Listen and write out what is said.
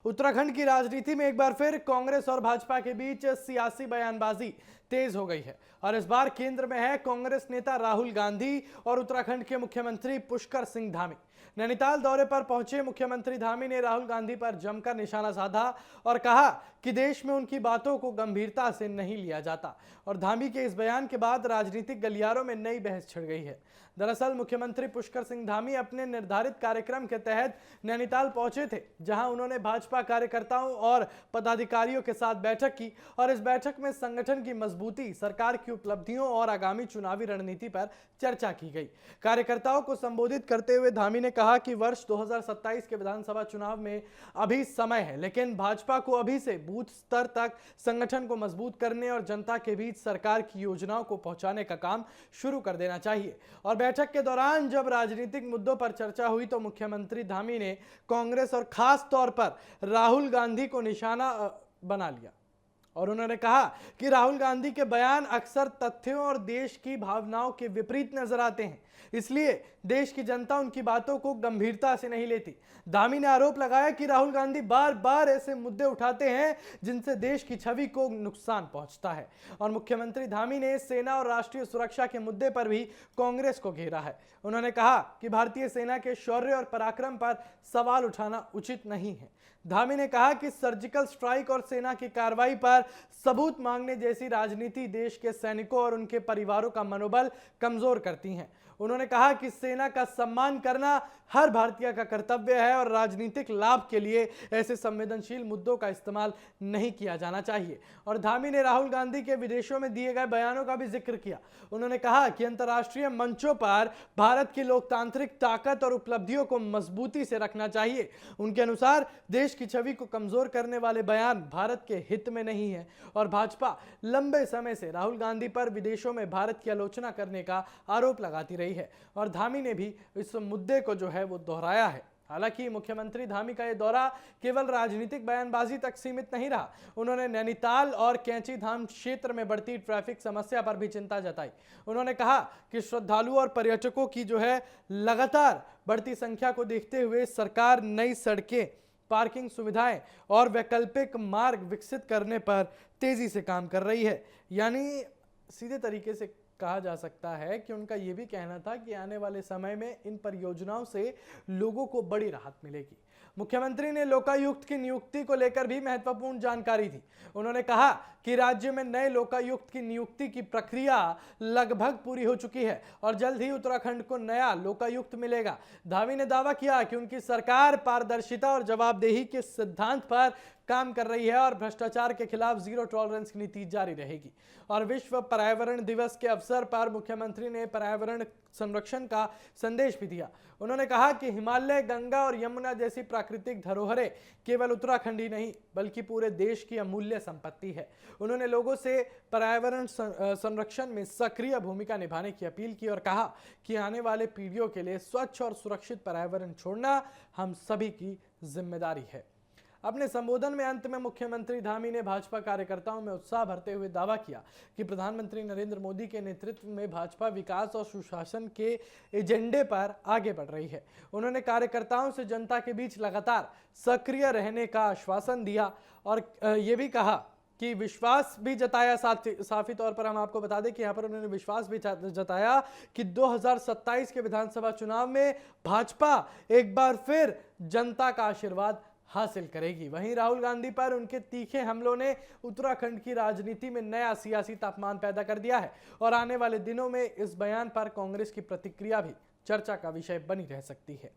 उत्तराखंड की राजनीति में एक बार फिर कांग्रेस और भाजपा के बीच सियासी बयानबाजी तेज हो गई है और इस बार केंद्र में है कांग्रेस नेता राहुल गांधी और उत्तराखंड के मुख्यमंत्री पुष्कर सिंह धामी। नैनीताल दौरे पर पहुंचे मुख्यमंत्री धामी ने राहुल गांधी पर जमकर निशाना साधा और कहा कि देश में उनकी बातों को गंभीरता से नहीं लिया जाता। और धामी के इस बयान के बाद राजनीतिक गलियारों में नई बहस छिड़ गई है। दरअसल मुख्यमंत्री पुष्कर सिंह धामी अपने निर्धारित कार्यक्रम के तहत नैनीताल पहुंचे थे, जहां उन्होंने भाजपा कार्यकर्ताओं और पदाधिकारियों के साथ बैठक की और इस बैठक में संगठन की मजबूती, सरकार की उपलब्धियों और आगामी चुनावी रणनीति पर चर्चा की गई। कार्यकर्ताओं को संबोधित करते हुए धामी ने कहा कि वर्ष 2027 के विधानसभा चुनाव में अभी समय है, लेकिन भाजपा को अभी से बूथ स्तर तक संगठन को मजबूत करने और जनता के बीच सरकार की योजनाओं को पहुंचाने का काम शुरू कर देना चाहिए। और बैठक के दौरान जब राजनीतिक मुद्दों पर चर्चा हुई तो मुख्यमंत्री धामी ने कांग्रेस और खास तौर पर राहुल गांधी को निशाना बना लिया और उन्होंने कहा कि राहुल गांधी के बयान अक्सर तथ्यों और देश की भावनाओं के विपरीत नजर आते हैं, इसलिए देश की जनता उनकी बातों को गंभीरता से नहीं लेती। धामी ने आरोप लगाया कि राहुल गांधी बार बार ऐसे मुद्दे उठाते हैं जिनसे देश की छवि को नुकसान पहुंचता है। और मुख्यमंत्री धामी ने सेना और राष्ट्रीय सुरक्षा के मुद्दे पर भी कांग्रेस को घेरा है। उन्होंने कहा कि भारतीय सेना के शौर्य और पराक्रम पर सवाल उठाना उचित नहीं है। धामी ने कहा कि सर्जिकल स्ट्राइक और सेना की कार्रवाई पर सबूत मांगने जैसी राजनीति देश के सैनिकों और उनके परिवारों का मनोबल कमजोर करती हैं। उन्होंने कहा कि सेना का सम्मान करना हर भारतीय का कर्तव्य है और राजनीतिक लाभ के लिए ऐसे संवेदनशील मुद्दों का इस्तेमाल नहीं किया जाना चाहिए। और धामी ने राहुल गांधी के विदेशों में दिए गए बयानों का भी जिक्र किया। उन्होंने कहा कि अंतर्राष्ट्रीय मंचों पर भारत की लोकतांत्रिक ताकत और उपलब्धियों को मजबूती से रखना चाहिए। उनके अनुसार देश की छवि को कमजोर करने वाले बयान भारत के हित में नहीं है और भाजपा लंबे समय से राहुल गांधी पर विदेशों में भारत की आलोचना करने का आरोप लगाती रही है। और धामी ने भी इस मुद्दे को जो है वो दोहराया है। हालांकि मुख्यमंत्री धामी का यह दौरा केवल राजनीतिक बयानबाजी तक सीमित नहीं रहा। उन्होंने नैनीताल और कैंची धाम क्षेत्र में बढ़ती ट्रैफिक समस्या पर भी चिंता जताई। उन्होंने कहा कि श्रद्धालुओं और पर्यटकों की जो है लगातार बढ़ती संख्या को देखते हुए सरकार नई सड़कें, पार्किंग सुविधाएं और वैकल्पिक मार्ग विकसित करने पर तेजी से काम कर रही है। यानी सीधे तरीके से कहा जा सकता है कि उनका यह भी कहना था कि आने वाले समय में इन परियोजनाओं से लोगों को बड़ी राहत मिलेगी। मुख्यमंत्री ने लोकायुक्त की नियुक्ति को लेकर भी महत्वपूर्ण जानकारी दी। उन्होंने कहा कि राज्य में नए लोकायुक्त की नियुक्ति की प्रक्रिया लगभग पूरी हो चुकी है और जल्द ही उत्तराखंड को नया लोकायुक्त मिलेगा। धामी ने दावा किया कि उनकी सरकार पारदर्शिता और जवाबदेही के सिद्धांत पर काम कर रही है और भ्रष्टाचार के खिलाफ जीरो टॉलरेंस की नीति जारी रहेगी। और विश्व पर्यावरण दिवस के अवसर पर मुख्यमंत्री ने पर्यावरण संरक्षण का संदेश भी दिया। उन्होंने कहा कि हिमालय, गंगा और यमुना जैसी प्राकृतिक धरोहरें केवल उत्तराखंड ही नहीं बल्कि पूरे देश की अमूल्य संपत्ति है। उन्होंने लोगों से पर्यावरण संरक्षण में सक्रिय भूमिका निभाने की अपील की और कहा कि आने वाले पीढ़ियों के लिए स्वच्छ और सुरक्षित पर्यावरण छोड़ना हम सभी की जिम्मेदारी है। अपने संबोधन में अंत में मुख्यमंत्री धामी ने भाजपा कार्यकर्ताओं में उत्साह भरते हुए दावा किया कि प्रधानमंत्री नरेंद्र मोदी के नेतृत्व में भाजपा विकास और सुशासन के एजेंडे पर आगे बढ़ रही है। उन्होंने कार्यकर्ताओं से जनता के बीच लगातार सक्रिय रहने का आश्वासन दिया और ये भी कहा कि विश्वास भी जताया। साफी तौर पर हम आपको बता दें कि यहाँ पर उन्होंने विश्वास भी जताया कि 2027 के विधानसभा चुनाव में भाजपा एक बार फिर जनता का आशीर्वाद हासिल करेगी। वहीं राहुल गांधी पर उनके तीखे हमलों ने उत्तराखंड की राजनीति में नया सियासी तापमान पैदा कर दिया है और आने वाले दिनों में इस बयान पर कांग्रेस की प्रतिक्रिया भी चर्चा का विषय बनी रह सकती है।